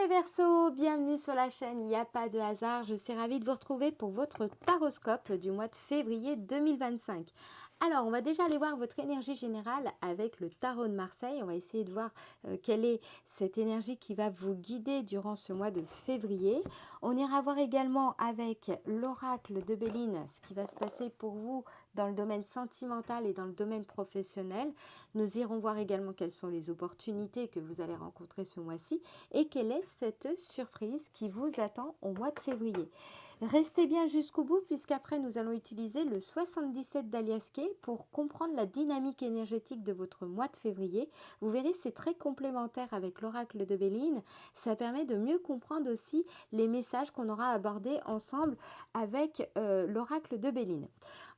les Verseaux, bienvenue sur la chaîne Il n'y a pas de hasard. Je suis ravie de vous retrouver pour votre taroscope du mois de février 2025. Alors, on va déjà aller voir votre énergie générale avec le tarot de Marseille. On va essayer de voir quelle est cette énergie qui va vous guider durant ce mois de février. On ira voir également avec l'oracle de Béline ce qui va se passer pour vous dans le domaine sentimental et dans le domaine professionnel. Nous irons voir également quelles sont les opportunités que vous allez rencontrer ce mois-ci et quelle est cette surprise qui vous attend au mois de février. Restez bien jusqu'au bout puisqu'après nous allons utiliser le 77 d'Aliasqué pour comprendre la dynamique énergétique de votre mois de février. Vous verrez, c'est très complémentaire avec l'oracle de Béline. Ça permet de mieux comprendre aussi les messages qu'on aura abordés ensemble avec l'oracle de Béline.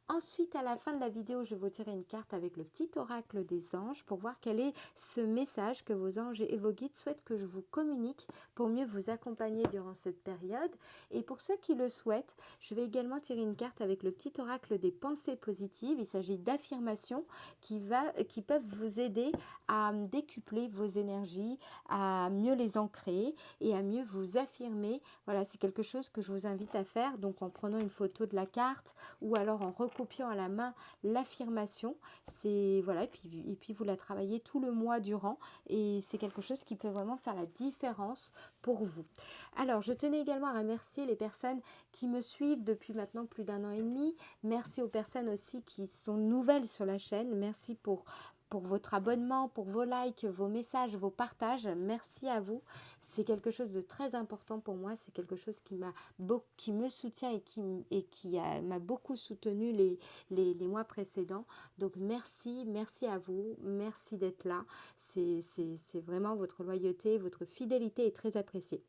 Ensuite, à la fin de la vidéo, je vais vous tirer une carte avec le petit oracle des anges pour voir quel est ce message que vos anges et vos guides souhaitent que je vous communique pour mieux vous accompagner durant cette période. Et pour ceux qui le souhaitent, je vais également tirer une carte avec le petit oracle des pensées positives. Il s'agit d'affirmations qui peuvent vous aider à décupler vos énergies, à mieux les ancrer et à mieux vous affirmer. Voilà, c'est quelque chose que je vous invite à faire, donc en prenant une photo de la carte ou alors en recopiant à la main l'affirmation. C'est voilà, et puis vous la travaillez tout le mois durant et c'est quelque chose qui peut vraiment faire la différence pour vous. Alors, je tenais également à remercier les personnes qui me suivent depuis maintenant plus d'un an et demi. Merci aux personnes aussi qui sont nouvelles sur la chaîne. Merci pour votre abonnement, pour vos likes, vos messages, vos partages. Merci à vous. C'est quelque chose de très important pour moi. C'est quelque chose qui me soutient et qui m'a beaucoup soutenu les mois précédents. Donc merci à vous. Merci d'être là. C'est vraiment votre loyauté, votre fidélité est très appréciée.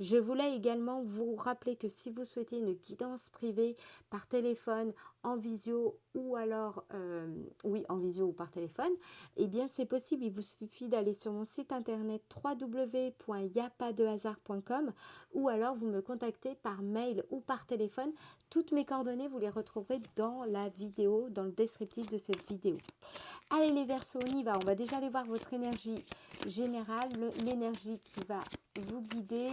Je voulais également vous rappeler que si vous souhaitez une guidance privée par téléphone, en visio ou alors, en visio ou par téléphone, eh bien c'est possible. Il vous suffit d'aller sur mon site internet www.yapadehasard.com ou alors vous me contactez par mail ou par téléphone. Toutes mes coordonnées, vous les retrouverez dans la vidéo, dans le descriptif de cette vidéo. Allez les Verseaux, on y va. On va déjà aller voir votre énergie générale, l'énergie qui va vous guider,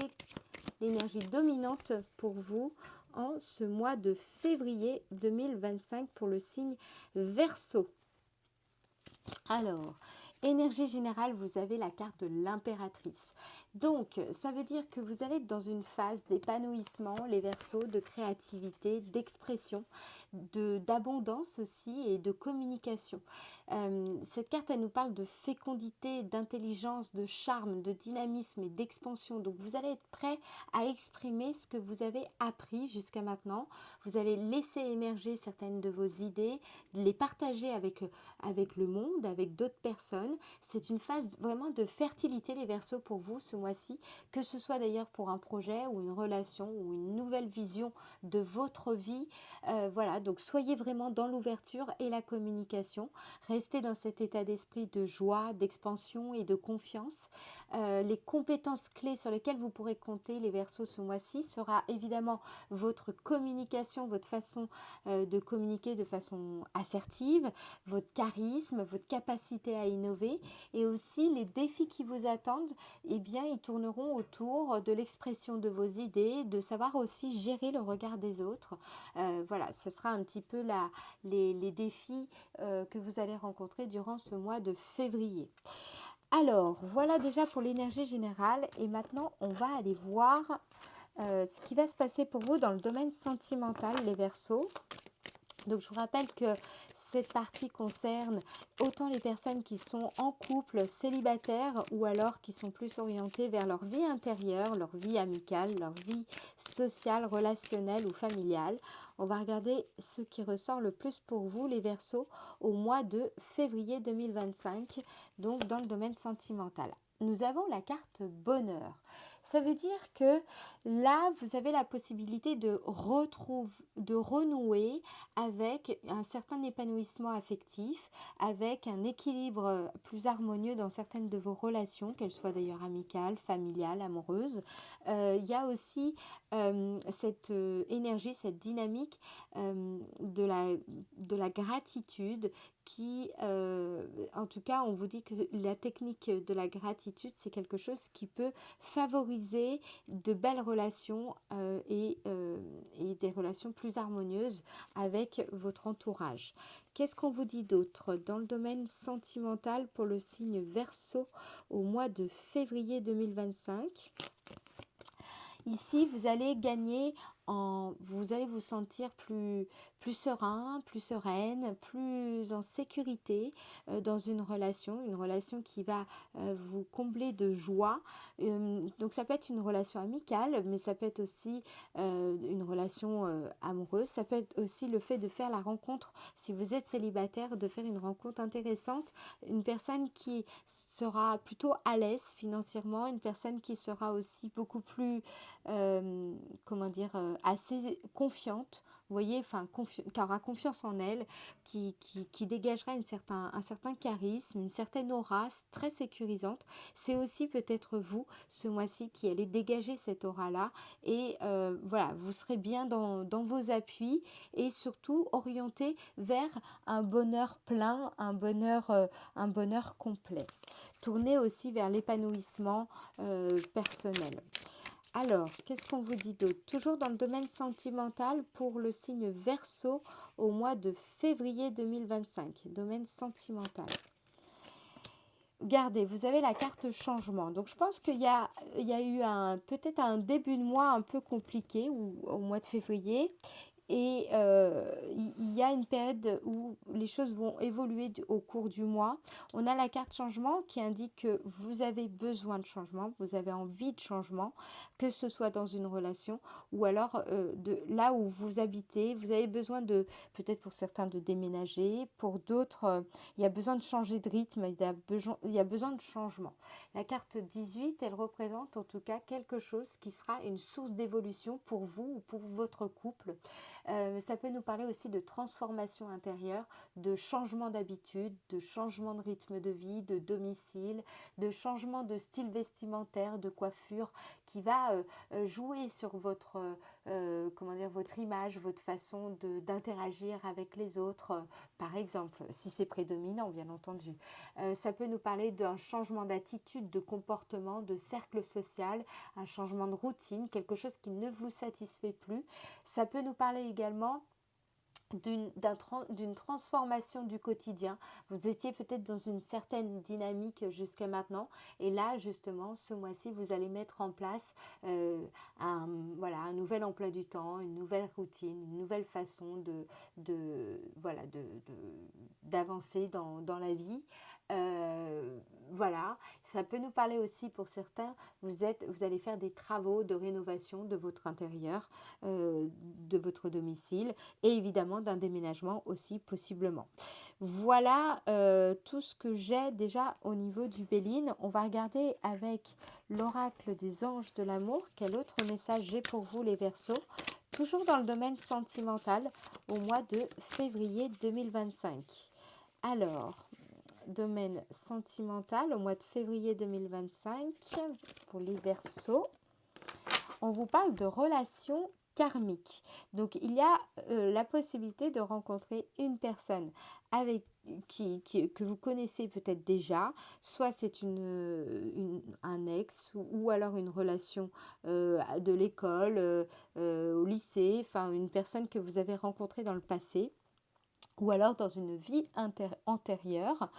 l'énergie dominante pour vous en ce mois de février 2025 pour le signe Verseau. Alors, énergie générale, vous avez la carte de l'impératrice. Donc, ça veut dire que vous allez être dans une phase d'épanouissement, les Verseaux, de créativité, d'expression, d'abondance aussi et de communication. Cette carte, elle nous parle de fécondité, d'intelligence, de charme, de dynamisme et d'expansion. Donc, vous allez être prêt à exprimer ce que vous avez appris jusqu'à maintenant. Vous allez laisser émerger certaines de vos idées, les partager avec le monde, avec d'autres personnes. C'est une phase vraiment de fertilité, les Verseaux, pour vous ce mois-ci, que ce soit d'ailleurs pour un projet ou une relation ou une nouvelle vision de votre vie. Voilà, donc soyez vraiment dans l'ouverture et la communication. Restez dans cet état d'esprit de joie, d'expansion et de confiance. Les compétences clés sur lesquelles vous pourrez compter, les Verseaux, ce mois-ci, sera évidemment votre communication, votre façon de communiquer de façon assertive, votre charisme, votre capacité à innover et aussi les défis qui vous attendent, eh bien, ils tourneront autour de l'expression de vos idées, de savoir aussi gérer le regard des autres. Voilà, ce sera un petit peu les défis que vous allez rencontrer durant ce mois de février. Alors, voilà déjà pour l'énergie générale et maintenant, on va aller voir ce qui va se passer pour vous dans le domaine sentimental, les Verseaux. Donc, je vous rappelle que cette partie concerne autant les personnes qui sont en couple, célibataires ou alors qui sont plus orientées vers leur vie intérieure, leur vie amicale, leur vie sociale, relationnelle ou familiale. On va regarder ce qui ressort le plus pour vous, les Verseaux, au mois de février 2025, donc dans le domaine sentimental. Nous avons la carte bonheur. Ça veut dire que là, vous avez la possibilité de renouer avec un certain épanouissement affectif, avec un équilibre plus harmonieux dans certaines de vos relations, qu'elles soient d'ailleurs amicales, familiales, amoureuses. Il y a aussi cette énergie, cette dynamique de la gratitude qui, en tout cas, on vous dit que la technique de la gratitude, c'est quelque chose qui peut favoriser favoriser de belles relations et des relations plus harmonieuses avec votre entourage. Qu'est-ce qu'on vous dit d'autre dans le domaine sentimental pour le signe Verseau au mois de février 2025? Ici, vous allez gagner vous allez vous sentir plus serein, plus sereine, plus en sécurité dans une relation qui va vous combler de joie. Donc ça peut être une relation amicale, mais ça peut être aussi une relation amoureuse. Ça peut être aussi le fait de faire la rencontre, si vous êtes célibataire, de faire une rencontre intéressante, une personne qui sera plutôt à l'aise financièrement, une personne qui sera aussi beaucoup plus assez confiante, vous voyez, enfin, qui aura confiance en elle, qui dégagera un certain charisme, une certaine aura très sécurisante. C'est aussi peut-être vous, ce mois-ci, qui allez dégager cette aura-là. Et voilà, vous serez bien dans vos appuis et surtout orienté vers un bonheur plein, un bonheur complet. Tournez aussi vers l'épanouissement personnel. Alors, qu'est-ce qu'on vous dit d'autre? Toujours dans le domaine sentimental pour le signe Verseau au mois de février 2025. Domaine sentimental. Regardez, vous avez la carte changement. Donc, je pense qu'il y a eu peut-être un début de mois un peu compliqué au mois de février. Et il y a une période où les choses vont évoluer au cours du mois. On a la carte changement qui indique que vous avez besoin de changement, vous avez envie de changement, que ce soit dans une relation ou alors de là où vous habitez. Vous avez besoin peut-être pour certains de déménager, pour d'autres, il y a besoin de changer de rythme, il y a besoin de changement. La carte 18, elle représente en tout cas quelque chose qui sera une source d'évolution pour vous ou pour votre couple. Ça peut nous parler aussi de transformation intérieure, de changement d'habitude, de changement de rythme de vie, de domicile, de changement de style vestimentaire, de coiffure qui va jouer sur votre image, votre façon d'interagir avec les autres, par exemple, si c'est prédominant, bien entendu. Ça peut nous parler d'un changement d'attitude, de comportement, de cercle social, un changement de routine, quelque chose qui ne vous satisfait plus. Ça peut nous parler également d'une transformation du quotidien. Vous étiez peut-être dans une certaine dynamique jusqu'à maintenant et là justement ce mois-ci vous allez mettre en place un nouvel emploi du temps, une nouvelle routine, une nouvelle façon d'avancer dans la vie. Ça peut nous parler aussi pour certains, vous allez faire des travaux de rénovation de votre intérieur, de votre domicile et évidemment d'un déménagement aussi possiblement. Voilà tout ce que j'ai déjà au niveau du Béline. On va regarder avec l'oracle des anges de l'amour quel autre message j'ai pour vous les Verseaux. Toujours dans le domaine sentimental au mois de février 2025. Alors, domaine sentimental au mois de février 2025 pour les Verseaux. On vous parle de relations karmiques. Donc, il y a la possibilité de rencontrer une personne que vous connaissez peut-être déjà, soit c'est un ex ou alors une relation de l'école, au lycée, enfin une personne que vous avez rencontrée dans le passé ou alors dans une vie antérieure.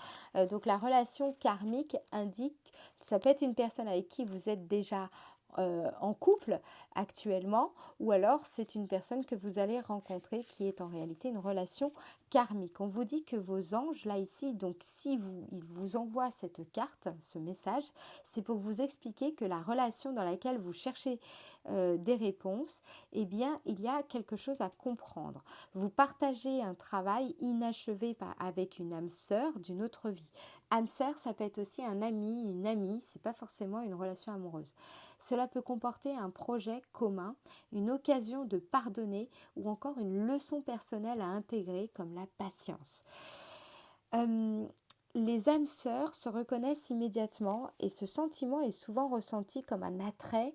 Donc la relation karmique indique, ça peut être une personne avec qui vous êtes déjà en couple actuellement, ou alors c'est une personne que vous allez rencontrer qui est en réalité une relation karmique. On vous dit que vos anges, là ici, donc si ils vous envoient cette carte, ce message, c'est pour vous expliquer que la relation dans laquelle vous cherchez des réponses, eh bien, il y a quelque chose à comprendre. Vous partagez un travail inachevé avec une âme sœur d'une autre vie. Âme sœur, ça peut être aussi un ami, une amie, c'est pas forcément une relation amoureuse. Cela peut comporter un projet commun, une occasion de pardonner ou encore une leçon personnelle à intégrer comme la patience. Les âmes sœurs se reconnaissent immédiatement et ce sentiment est souvent ressenti comme un attrait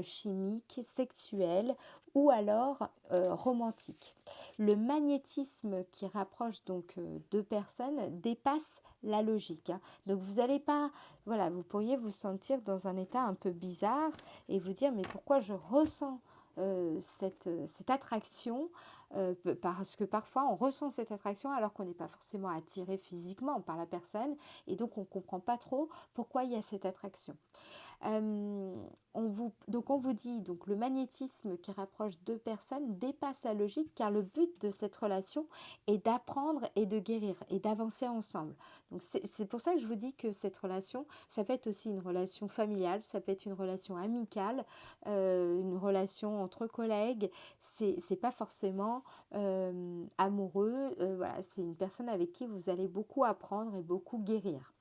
chimique, sexuel ou alors romantique. Le magnétisme qui rapproche donc deux personnes dépasse la logique, hein. Donc vous n'allez pas, voilà, vous pourriez vous sentir dans un état un peu bizarre et vous dire mais pourquoi je ressens cette attraction parce que parfois on ressent cette attraction alors qu'on n'est pas forcément attiré physiquement par la personne et donc on ne comprend pas trop pourquoi il y a cette attraction. Euh, donc on vous dit, donc le magnétisme qui rapproche deux personnes dépasse la logique car le but de cette relation est d'apprendre et de guérir et d'avancer ensemble. Donc c'est pour ça que je vous dis que cette relation, ça peut être aussi une relation familiale, ça peut être une relation amicale, une relation entre collègues. C'est pas forcément amoureux. Voilà, c'est une personne avec qui vous allez beaucoup apprendre et beaucoup guérir.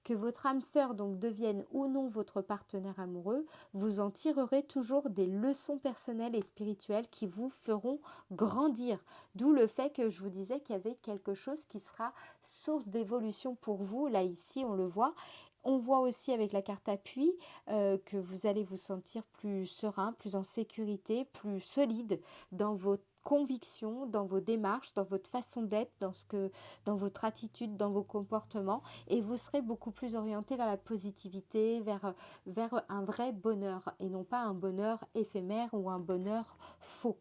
Que votre âme sœur donc devienne ou non votre partenaire amoureux, vous en tirerez toujours des leçons personnelles et spirituelles qui vous feront grandir. D'où le fait que je vous disais qu'il y avait quelque chose qui sera source d'évolution pour vous. Là, ici, on le voit. On voit aussi avec la carte appui que vous allez vous sentir plus serein, plus en sécurité, plus solide dans vos convictions, dans vos démarches, dans votre façon d'être, dans votre attitude, dans vos comportements et vous serez beaucoup plus orienté vers la positivité, vers un vrai bonheur et non pas un bonheur éphémère ou un bonheur faux.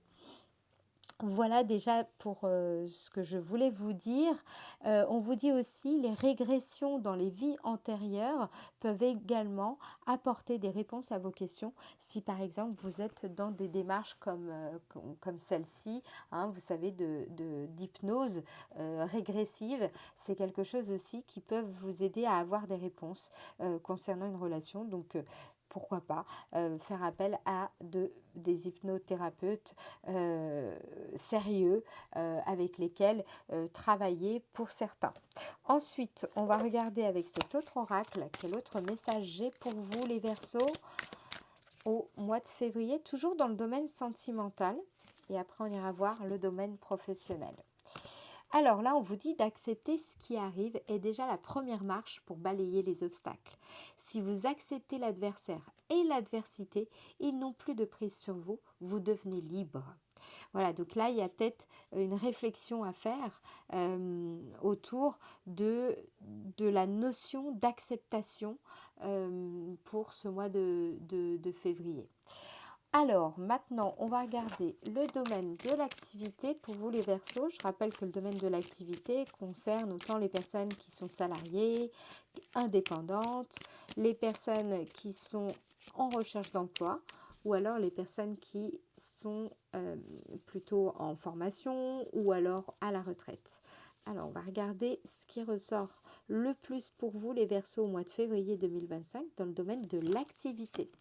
Voilà déjà pour ce que je voulais vous dire. On vous dit aussi les régressions dans les vies antérieures peuvent également apporter des réponses à vos questions. Si par exemple vous êtes dans des démarches comme celle-ci, hein, vous savez, d'hypnose régressive, c'est quelque chose aussi qui peut vous aider à avoir des réponses concernant une relation. Donc pourquoi pas faire appel à des hypnothérapeutes sérieux avec lesquels travailler pour certains. Ensuite, on va regarder avec cet autre oracle, quel autre message j'ai pour vous les Verseaux au mois de février, toujours dans le domaine sentimental. Et après, on ira voir le domaine professionnel. Alors là, on vous dit d'accepter ce qui arrive est déjà la première marche pour balayer les obstacles. Si vous acceptez l'adversaire et l'adversité, ils n'ont plus de prise sur vous, vous devenez libre. Voilà, donc là, il y a peut-être une réflexion à faire autour de la notion d'acceptation pour ce mois de février. Alors, maintenant, on va regarder le domaine de l'activité pour vous les Verseaux. Je rappelle que le domaine de l'activité concerne autant les personnes qui sont salariées, indépendantes, les personnes qui sont en recherche d'emploi ou alors les personnes qui sont plutôt en formation ou alors à la retraite. Alors, on va regarder ce qui ressort le plus pour vous les Verseaux au mois de février 2025 dans le domaine de l'activité.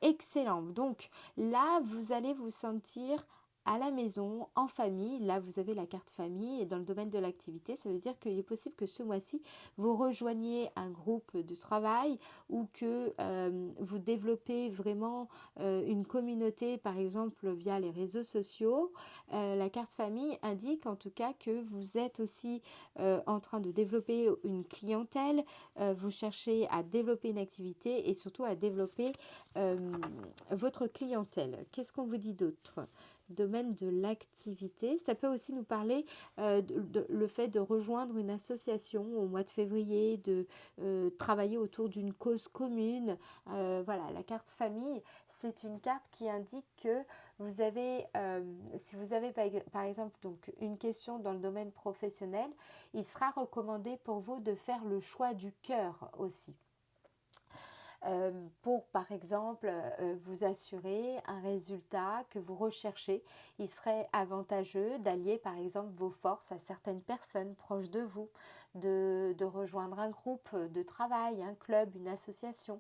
Excellent. Donc là, vous allez vous sentir à la maison, en famille. Là, vous avez la carte famille et dans le domaine de l'activité, ça veut dire qu'il est possible que ce mois-ci, vous rejoigniez un groupe de travail ou que vous développez vraiment une communauté, par exemple via les réseaux sociaux. La carte famille indique en tout cas que vous êtes aussi en train de développer une clientèle, vous cherchez à développer une activité et surtout à développer votre clientèle. Qu'est-ce qu'on vous dit d'autre ? Domaine de l'activité, ça peut aussi nous parler le fait de rejoindre une association au mois de février, de travailler autour d'une cause commune. Voilà, la carte famille, c'est une carte qui indique que vous avez, si vous avez par exemple donc une question dans le domaine professionnel, il sera recommandé pour vous de faire le choix du cœur aussi. Pour par exemple vous assurer un résultat que vous recherchez. Il serait avantageux d'allier par exemple vos forces à certaines personnes proches de vous, de rejoindre un groupe de travail, un club, une association.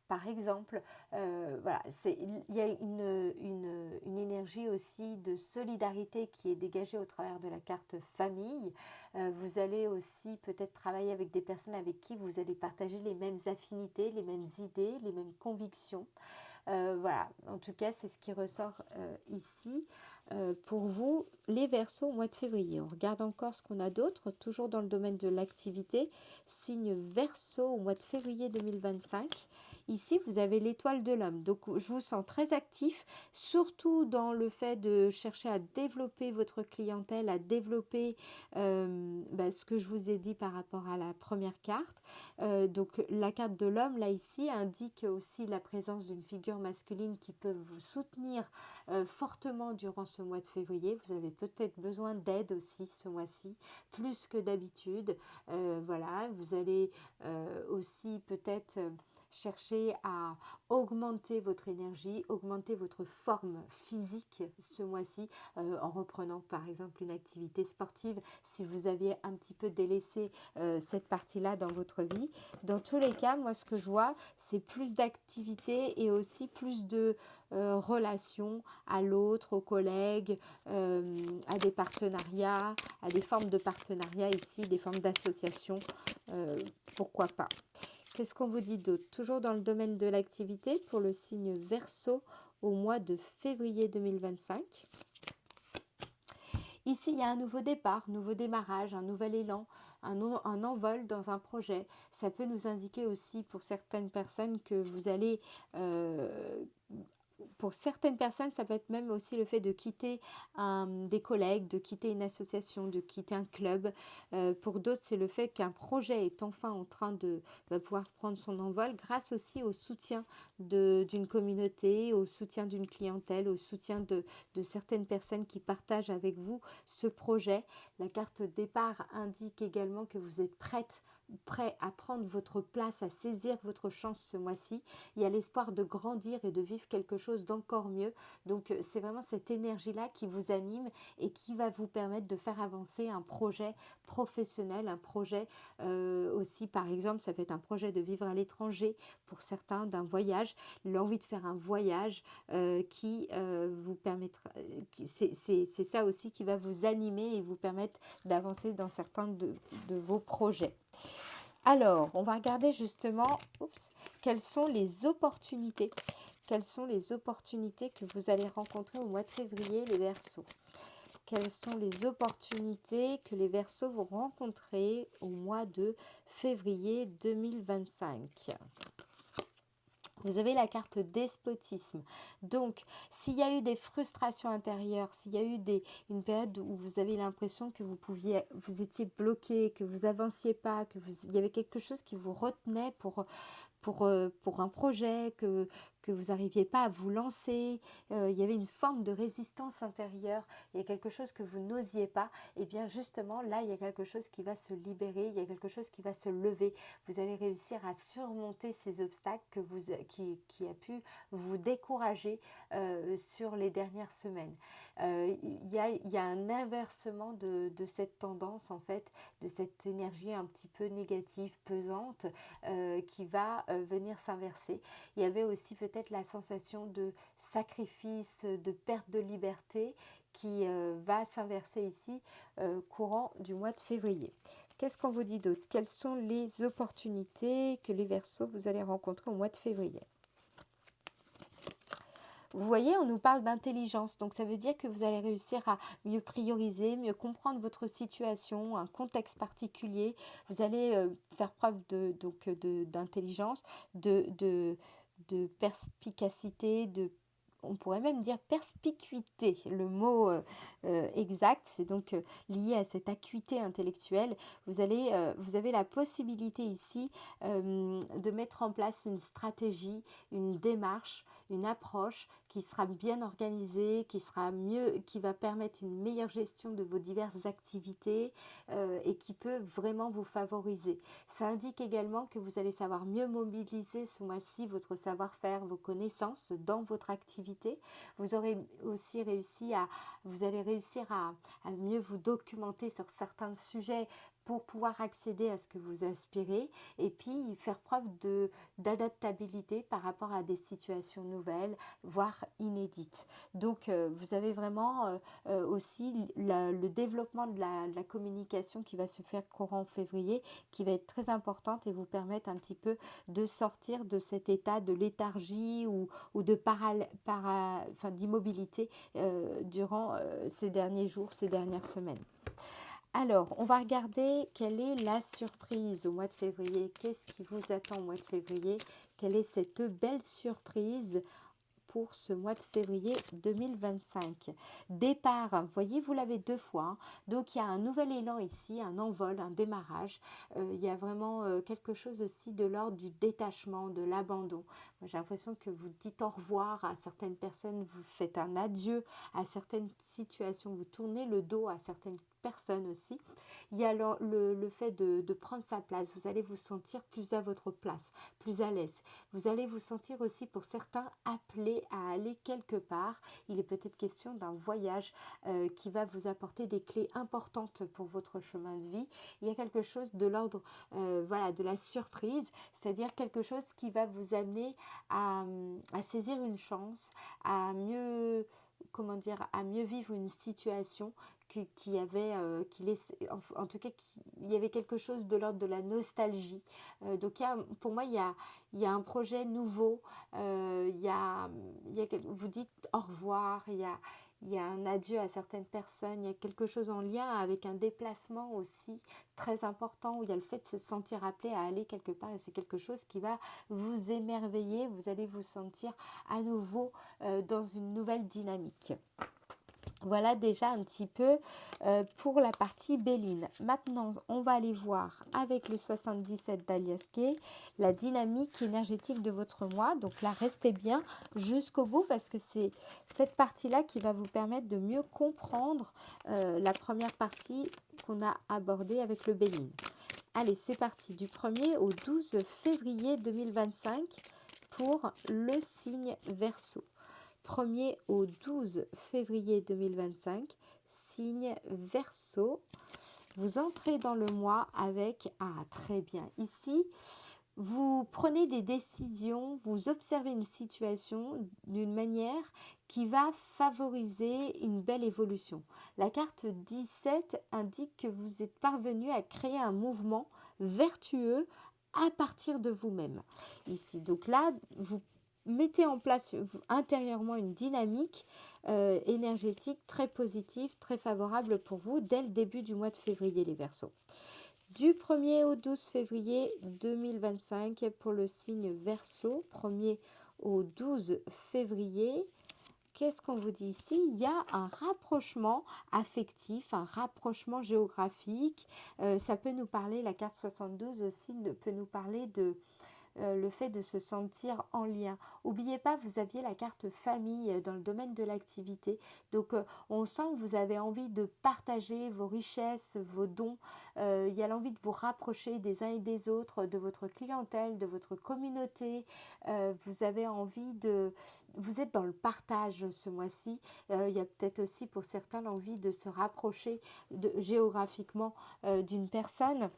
Par exemple, voilà, il y a une énergie aussi de solidarité qui est dégagée au travers de la carte famille. Vous allez aussi peut-être travailler avec des personnes avec qui vous allez partager les mêmes affinités, les mêmes idées, les mêmes convictions. Voilà, en tout cas, c'est ce qui ressort ici. Pour vous, les Verseaux au mois de février. On regarde encore ce qu'on a d'autre, toujours dans le domaine de l'activité. Signe Verseau au mois de février 2025. Ici, vous avez l'étoile de l'homme. Donc, je vous sens très actif, surtout dans le fait de chercher à développer votre clientèle, à développer ce que je vous ai dit par rapport à la première carte. Donc, la carte de l'homme, là, ici, indique aussi la présence d'une figure masculine qui peut vous soutenir fortement durant ce mois de février. Vous avez peut-être besoin d'aide aussi ce mois-ci, plus que d'habitude. Voilà, vous allez aussi peut-être chercher à augmenter votre énergie, augmenter votre forme physique ce mois-ci en reprenant par exemple une activité sportive si vous aviez un petit peu délaissé cette partie-là dans votre vie. Dans tous les cas, moi ce que je vois, c'est plus d'activité et aussi plus de relations à l'autre, aux collègues, à des partenariats, à des formes de partenariat ici, des formes d'association, pourquoi pas. Qu'est-ce qu'on vous dit d'autre? Toujours dans le domaine de l'activité pour le signe Verseau au mois de février 2025. Ici, il y a un nouveau départ, nouveau démarrage, un nouvel élan, un envol dans un projet. Ça peut nous indiquer aussi pour certaines personnes que vous allez... pour certaines personnes, ça peut être même aussi le fait de quitter des collègues, de quitter une association, de quitter un club. Pour d'autres, c'est le fait qu'un projet est enfin en train de pouvoir prendre son envol grâce aussi au soutien d'une communauté, au soutien d'une clientèle, au soutien de certaines personnes qui partagent avec vous ce projet. La carte départ indique également que vous êtes prêt à prendre votre place, à saisir votre chance ce mois-ci. Il y a l'espoir de grandir et de vivre quelque chose d'encore mieux. Donc c'est vraiment cette énergie-là qui vous anime et qui va vous permettre de faire avancer un projet professionnel, un projet aussi, par exemple, ça peut être un projet de vivre à l'étranger pour certains, d'un voyage, l'envie de faire un voyage qui vous permettra, c'est ça aussi qui va vous animer et vous permettre d'avancer dans certains de vos projets. Alors, on va regarder justement quelles sont les opportunités. Quelles sont les opportunités que vous allez rencontrer au mois de février, les Verseaux? Quelles sont les opportunités que les Verseaux vont rencontrer au mois de février 2025? Vous avez la carte despotisme. Donc, s'il y a eu des frustrations intérieures, s'il y a eu une période où vous avez l'impression que vous étiez bloqué, que vous avanciez pas, il y avait quelque chose qui vous retenait pour un projet, que vous n'arriviez pas à vous lancer, il y avait une forme de résistance intérieure, il y a quelque chose que vous n'osiez pas, et bien justement là il y a quelque chose qui va se libérer, il y a quelque chose qui va se lever, vous allez réussir à surmonter ces obstacles qui a pu vous décourager sur les dernières semaines. Il y a un inversement de cette tendance en fait, de cette énergie un petit peu négative, pesante, qui va venir s'inverser. Il y avait aussi peut-être la sensation de sacrifice, de perte de liberté qui va s'inverser ici courant du mois de février. Qu'est-ce qu'on vous dit d'autre? Quelles sont les opportunités que les Verseaux vous allez rencontrer au mois de février? Vous voyez, on nous parle d'intelligence, donc ça veut dire que vous allez réussir à mieux prioriser, mieux comprendre votre situation, un contexte particulier. Vous allez faire preuve d'intelligence, de perspicacité, on pourrait même dire perspicuité, le mot exact, c'est donc lié à cette acuité intellectuelle. Vous avez la possibilité ici de mettre en place une stratégie, une démarche, une approche qui sera bien organisée, qui va permettre une meilleure gestion de vos diverses activités et qui peut vraiment vous favoriser. Ça indique également que vous allez savoir mieux mobiliser ce mois-ci votre savoir-faire, vos connaissances dans votre activité. Vous allez réussir à mieux vous documenter sur certains sujets pour pouvoir accéder à ce que vous aspirez et puis faire preuve d'adaptabilité par rapport à des situations nouvelles, voire inédites. Donc, vous avez vraiment aussi le développement de la communication qui va se faire courant février, qui va être très importante et vous permettre un petit peu de sortir de cet état de léthargie ou de enfin, d'immobilité durant ces derniers jours, ces dernières semaines. Alors, on va regarder quelle est la surprise au mois de février. Qu'est-ce qui vous attend au mois de février? Quelle est cette belle surprise pour ce mois de février 2025. Départ, vous voyez, vous l'avez 2 fois. Hein. Donc, il y a un nouvel élan ici, un envol, un démarrage. Il y a vraiment quelque chose aussi de l'ordre du détachement, de l'abandon. J'ai l'impression que vous dites au revoir à certaines personnes, vous faites un adieu à certaines situations, vous tournez le dos à certaines personnes aussi. Il y a le fait de prendre sa place. Vous allez vous sentir plus à votre place, plus à l'aise. Vous allez vous sentir aussi pour certains appelés à aller quelque part. Il est peut-être question d'un voyage qui va vous apporter des clés importantes pour votre chemin de vie. Il y a quelque chose de l'ordre voilà, de la surprise, c'est-à-dire quelque chose qui va vous amener à saisir une chance, à mieux comment dire, à mieux vivre une situation qui avait, en tout cas, il y avait quelque chose de l'ordre de la nostalgie. Donc, pour moi, il y a un projet nouveau, vous dites au revoir, il y a un adieu à certaines personnes, il y a quelque chose en lien avec un déplacement aussi très important où il y a le fait de se sentir appelé à aller quelque part et c'est quelque chose qui va vous émerveiller, vous allez vous sentir à nouveau dans une nouvelle dynamique. Voilà déjà un petit peu pour la partie Béline. Maintenant, on va aller voir avec le 77 d'Aliaske la dynamique énergétique de votre mois. Donc là, restez bien jusqu'au bout parce que c'est cette partie-là qui va vous permettre de mieux comprendre la première partie qu'on a abordée avec le Béline. Allez, c'est parti. Du 1er au 12 février 2025 pour le signe Verseau. 1er au 12 février 2025, signe Verseau. Vous entrez dans le mois avec, très bien, ici, vous prenez des décisions, vous observez une situation d'une manière qui va favoriser une belle évolution. La carte 17 indique que vous êtes parvenu à créer un mouvement vertueux à partir de vous-même. Ici, donc là, vous mettez en place intérieurement une dynamique énergétique très positive, très favorable pour vous dès le début du mois de février, les Verseaux. Du 1er au 12 février 2025 pour le signe Verseau, 1er au 12 février, qu'est-ce qu'on vous dit ici? Il y a un rapprochement affectif, un rapprochement géographique. Ça peut nous parler, la carte 72 aussi peut nous parler de le fait de se sentir en lien. N'oubliez pas, vous aviez la carte famille dans le domaine de l'activité. Donc, on sent que vous avez envie de partager vos richesses, vos dons. Il y a l'envie de vous rapprocher des uns et des autres, de votre clientèle, de votre communauté. Vous avez envie de... Vous êtes dans le partage ce mois-ci. Il y a peut-être aussi pour certains l'envie de se rapprocher géographiquement d'une personne.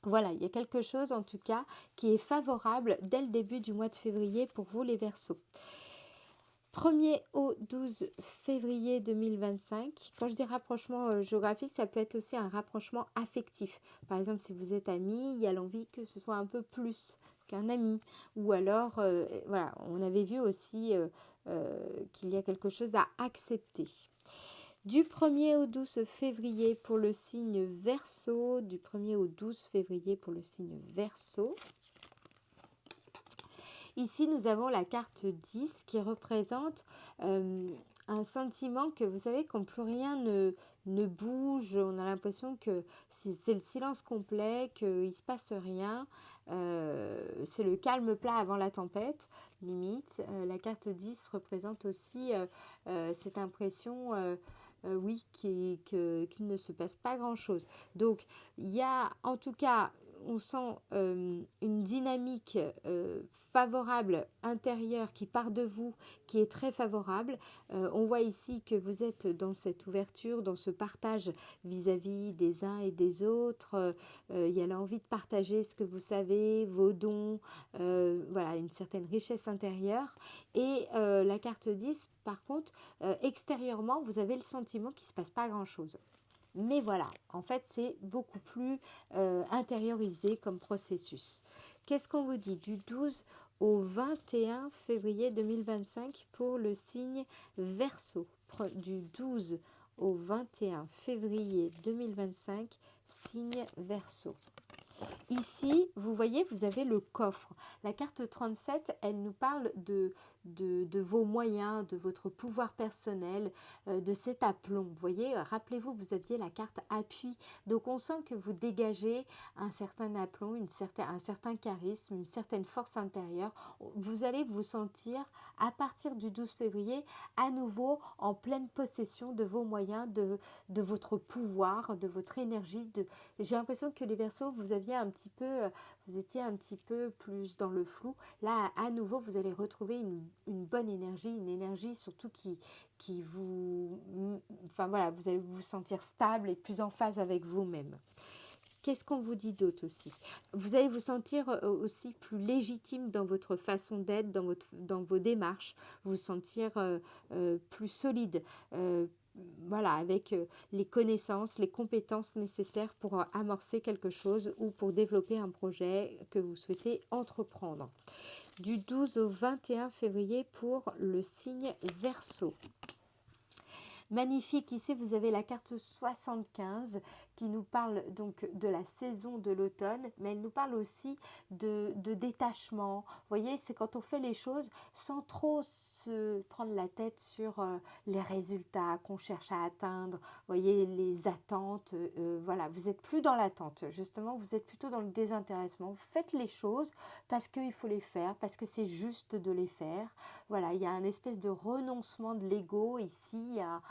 Voilà, il y a quelque chose en tout cas qui est favorable dès le début du mois de février pour vous les Verseaux. 1er au 12 février 2025. Quand je dis rapprochement géographique, ça peut être aussi un rapprochement affectif. Par exemple, si vous êtes amis, il y a l'envie que ce soit un peu plus qu'un ami. Ou alors, voilà, on avait vu aussi qu'il y a quelque chose à accepter. Du 1er au 12 février pour le signe Verseau, du 1er au 12 février pour le signe Verseau. Ici, nous avons la carte 10 qui représente un sentiment que vous savez quand plus rien ne bouge, on a l'impression que c'est le silence complet, qu'il ne se passe rien, c'est le calme plat avant la tempête, limite. La carte 10 représente aussi cette impression... oui, qu'il ne se passe pas grand-chose. Donc, il y a en tout cas on sent une dynamique favorable intérieure qui part de vous, qui est très favorable. On voit ici que vous êtes dans cette ouverture, dans ce partage vis-à-vis des uns et des autres. Il y a l'envie de partager ce que vous savez, vos dons, voilà, une certaine richesse intérieure. Et la carte 10, par contre, extérieurement, vous avez le sentiment qu'il ne se passe pas grand-chose. Mais voilà, en fait, c'est beaucoup plus intériorisé comme processus. Qu'est-ce qu'on vous dit du 12 au 21 février 2025 pour le signe Verseau? Du 12 au 21 février 2025, signe Verseau. Ici, vous voyez, vous avez le coffre. La carte 37, elle nous parle de vos moyens, de votre pouvoir personnel, de cet aplomb. Vous voyez, rappelez-vous, vous aviez la carte appui. Donc, on sent que vous dégagez un certain aplomb, un certain charisme, une certaine force intérieure. Vous allez vous sentir, à partir du 12 février, à nouveau en pleine possession de vos moyens, de votre pouvoir, de votre énergie. J'ai l'impression que les Verseaux, vous étiez un petit peu plus dans le flou. Là, à nouveau, vous allez retrouver une bonne énergie, une énergie surtout qui vous... Enfin voilà, vous allez vous sentir stable et plus en phase avec vous-même. Qu'est-ce qu'on vous dit d'autre aussi? Vous allez vous sentir aussi plus légitime dans votre façon d'être, dans vos démarches, vous sentir plus solide, voilà, avec les connaissances, les compétences nécessaires pour amorcer quelque chose ou pour développer un projet que vous souhaitez entreprendre. Du 12 au 21 février pour le signe Verseau. Magnifique, ici vous avez la carte 75 qui nous parle donc de la saison de l'automne, mais elle nous parle aussi de détachement. Vous voyez, c'est quand on fait les choses sans trop se prendre la tête sur les résultats qu'on cherche à atteindre. Vous voyez, les attentes, voilà, vous n'êtes plus dans l'attente, justement, vous êtes plutôt dans le désintéressement. Vous faites les choses parce qu'il faut les faire, parce que c'est juste de les faire. Voilà, il y a une espèce de renoncement de l'ego ici, il y a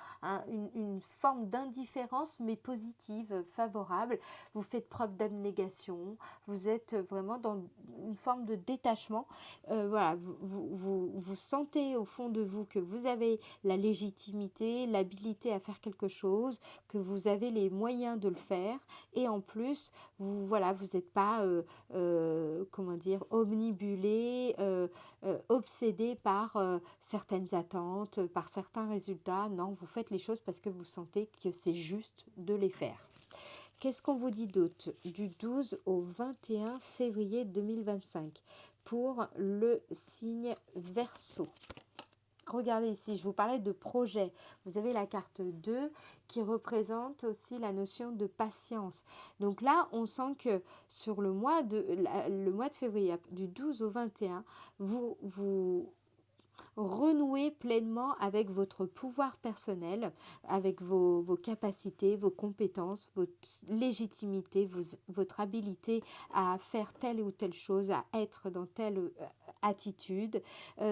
une forme d'indifférence mais positive, favorable. Vous faites preuve d'abnégation, vous êtes vraiment dans une forme de détachement. Voilà, vous sentez au fond de vous que vous avez la légitimité, l'habilité à faire quelque chose, que vous avez les moyens de le faire et en plus, vous n'êtes pas comment dire, omnibulé, obsédé par certaines attentes, par certains résultats. Non, vous faites les choses parce que vous sentez que c'est juste de les faire. Qu'est-ce qu'on vous dit d'autre du 12 au 21 février 2025 pour le signe Verseau? Regardez ici, je vous parlais de projet. Vous avez la carte 2 qui représente aussi la notion de patience. Donc là, on sent que sur le mois de février, du 12 au 21, vous renouez pleinement avec votre pouvoir personnel, avec vos capacités, vos compétences, votre légitimité, votre habilité à faire telle ou telle chose, à être dans telle attitude.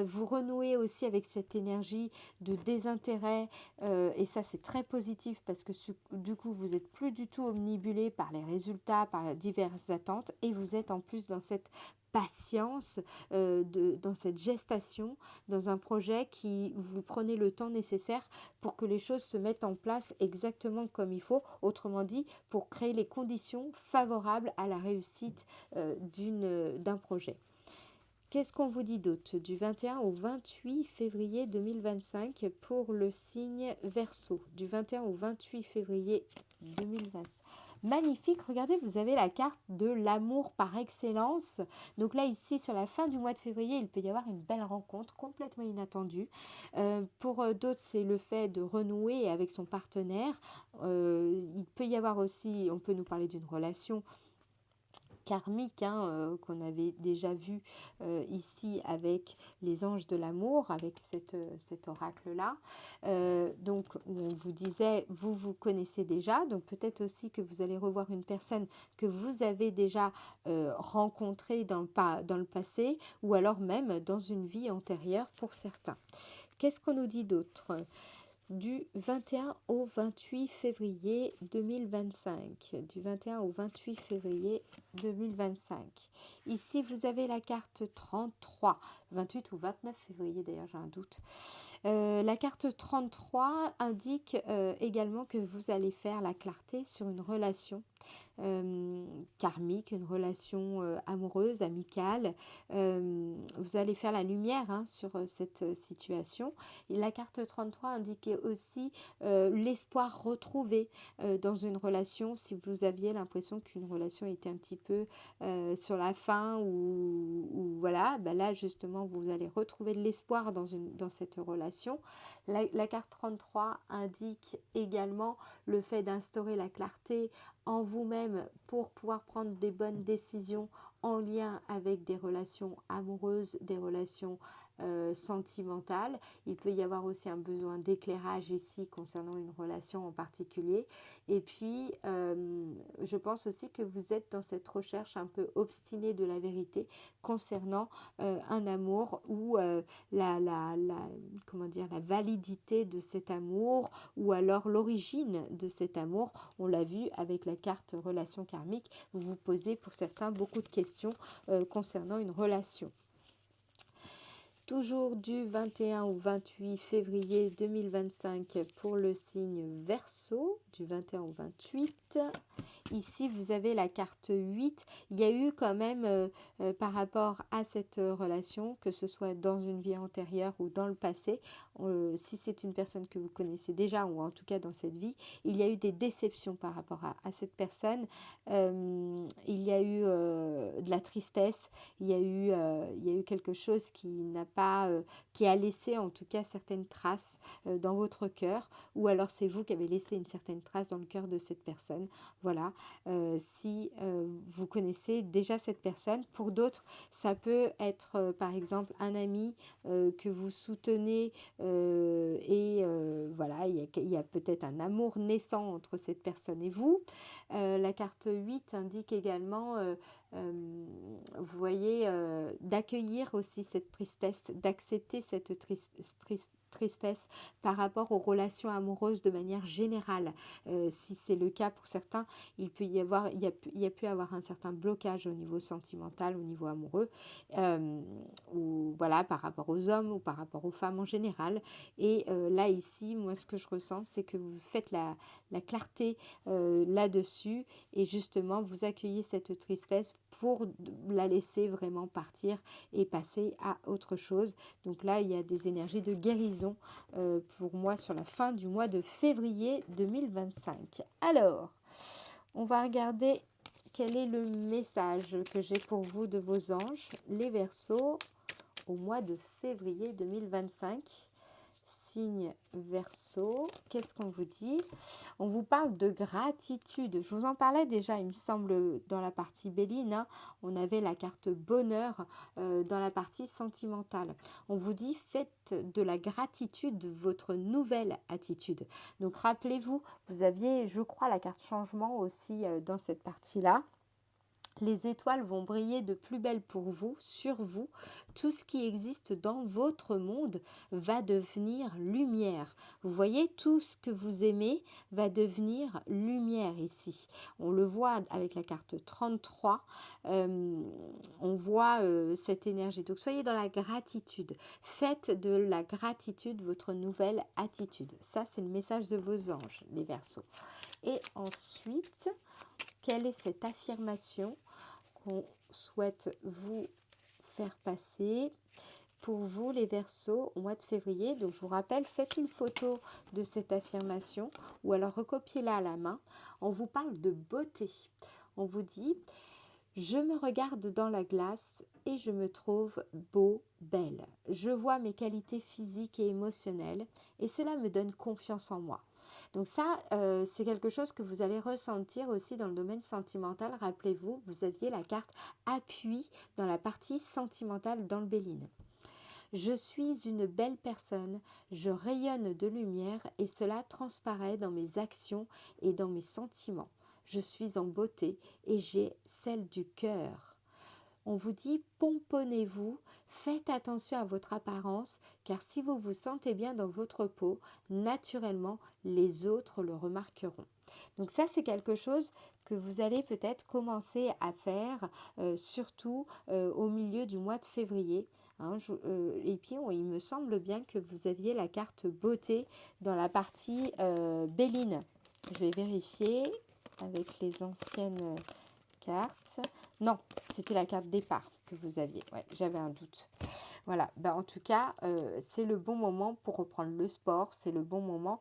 Vous renouez aussi avec cette énergie de désintérêt et ça c'est très positif parce que du coup vous n'êtes plus du tout omnibulé par les résultats, par les diverses attentes et vous êtes en plus dans cette patience, dans cette gestation, dans un projet qui vous prenez le temps nécessaire pour que les choses se mettent en place exactement comme il faut, autrement dit, pour créer les conditions favorables à la réussite d'un projet. Qu'est-ce qu'on vous dit d'autre du 21 au 28 février 2025 pour le signe Verseau? Du 21 au 28 février 2025. Magnifique, regardez, vous avez la carte de l'amour par excellence. Donc là, ici, sur la fin du mois de février, il peut y avoir une belle rencontre complètement inattendue. Pour d'autres, c'est le fait de renouer avec son partenaire. Il peut y avoir aussi, on peut nous parler d'une relation karmique qu'on avait déjà vu ici avec les anges de l'amour, avec cet oracle-là. Donc, on vous disait, vous connaissez déjà, donc peut-être aussi que vous allez revoir une personne que vous avez déjà rencontrée dans le passé, ou alors même dans une vie antérieure pour certains. Qu'est-ce qu'on nous dit d'autre ? du 21 au 28 février 2025. Du 21 au 28 février 2025. Ici, vous avez la carte 33, 28 ou 29 février d'ailleurs, j'ai un doute. La carte 33 indique également que vous allez faire la clarté sur une relation karmique, une relation amoureuse, amicale. Vous allez faire la lumière sur cette situation. Et la carte 33 indiquait aussi l'espoir retrouvé dans une relation, si vous aviez l'impression qu'une relation était un petit peu sur la fin ou voilà, ben là justement vous allez retrouver de l'espoir dans cette relation. La carte 33 indique également le fait d'instaurer la clarté en vous-même pour pouvoir prendre des bonnes décisions en lien avec des relations amoureuses, des relations sentimentales. Il peut y avoir aussi un besoin d'éclairage ici concernant une relation en particulier. Et puis, je pense aussi que vous êtes dans cette recherche un peu obstinée de la vérité concernant un amour ou comment dire, la validité de cet amour ou alors l'origine de cet amour. On l'a vu avec la carte relation karmique, vous vous posez pour certains beaucoup de questions concernant une relation. Toujours du 21 au 28 février 2025 pour le signe Verseau, du 21 au 28. Ici, vous avez la carte 8. Il y a eu quand même, par rapport à cette relation, que ce soit dans une vie antérieure ou dans le passé, si c'est une personne que vous connaissez déjà, ou en tout cas dans cette vie, il y a eu des déceptions par rapport à cette personne. Il y a eu de la tristesse, il y a eu quelque chose qui n'a pas, qui a laissé en tout cas certaines traces dans votre cœur, ou alors c'est vous qui avez laissé une certaine trace dans le cœur de cette personne. Voilà, si vous connaissez déjà cette personne. Pour d'autres, ça peut être par exemple un ami que vous soutenez et voilà, il y a peut-être un amour naissant entre cette personne et vous. La carte 8 indique également, vous voyez, d'accueillir aussi cette tristesse, d'accepter cette tristesse par rapport aux relations amoureuses de manière générale. Si c'est le cas pour certains, il y a pu avoir un certain blocage au niveau sentimental, au niveau amoureux, ou voilà, par rapport aux hommes ou par rapport aux femmes en général. Et là ici, moi ce que je ressens, c'est que vous faites la clarté là-dessus et justement vous accueillez cette tristesse pour la laisser vraiment partir et passer à autre chose. Donc là, il y a des énergies de guérison pour moi sur la fin du mois de février 2025. Alors, on va regarder quel est le message que j'ai pour vous de vos anges, les Verseaux, au mois de février 2025. Signe Verseau, qu'est-ce qu'on vous dit? On vous parle de gratitude. Je vous en parlais déjà, il me semble, dans la partie Béline. On avait la carte bonheur dans la partie sentimentale. On vous dit, faites de la gratitude votre nouvelle attitude. Donc rappelez-vous, vous aviez, je crois, la carte changement aussi dans cette partie-là. Les étoiles vont briller de plus belle pour vous, sur vous. Tout ce qui existe dans votre monde va devenir lumière. Vous voyez, tout ce que vous aimez va devenir lumière ici. On le voit avec la carte 33. On voit cette énergie. Donc, soyez dans la gratitude. Faites de la gratitude votre nouvelle attitude. Ça, c'est le message de vos anges, les Verseaux. Et ensuite, quelle est cette affirmation qu'on souhaite vous faire passer pour vous les Verseaux au mois de février? Donc je vous rappelle, faites une photo de cette affirmation ou alors recopiez-la à la main. On vous parle de beauté. On vous dit, je me regarde dans la glace et je me trouve beau, belle. Je vois mes qualités physiques et émotionnelles et cela me donne confiance en moi. Donc ça, c'est quelque chose que vous allez ressentir aussi dans le domaine sentimental. Rappelez-vous, vous aviez la carte appui dans la partie sentimentale dans le Béline. Je suis une belle personne, je rayonne de lumière et cela transparaît dans mes actions et dans mes sentiments. Je suis en beauté et j'ai celle du cœur. On vous dit pomponnez-vous, faites attention à votre apparence, car si vous vous sentez bien dans votre peau, naturellement, les autres le remarqueront. Donc ça, c'est quelque chose que vous allez peut-être commencer à faire, surtout au milieu du mois de février. Hein, et puis, il me semble bien que vous aviez la carte beauté dans la partie Béline. Je vais vérifier avec les anciennes cartes. Non, c'était la carte départ que vous aviez. Ouais, j'avais un doute. Voilà, en tout cas, c'est le bon moment pour reprendre le sport, c'est le bon moment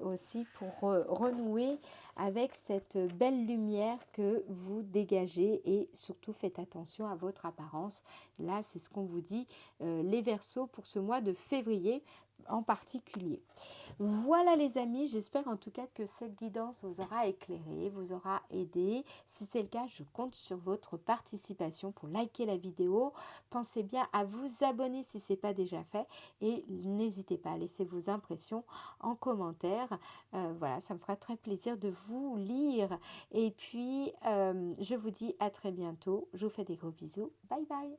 aussi pour renouer avec cette belle lumière que vous dégagez et surtout faites attention à votre apparence. Là, c'est ce qu'on vous dit, les Verseaux pour ce mois de février en particulier. Voilà les amis, j'espère en tout cas que cette guidance vous aura éclairé, vous aura aidé. Si c'est le cas, je compte sur votre participation pour liker la vidéo. Pensez bien à vous abonner si ce n'est pas déjà fait et n'hésitez pas à laisser vos impressions en commentaire. Voilà, ça me fera très plaisir de vous lire. Et puis, je vous dis à très bientôt. Je vous fais des gros bisous. Bye bye.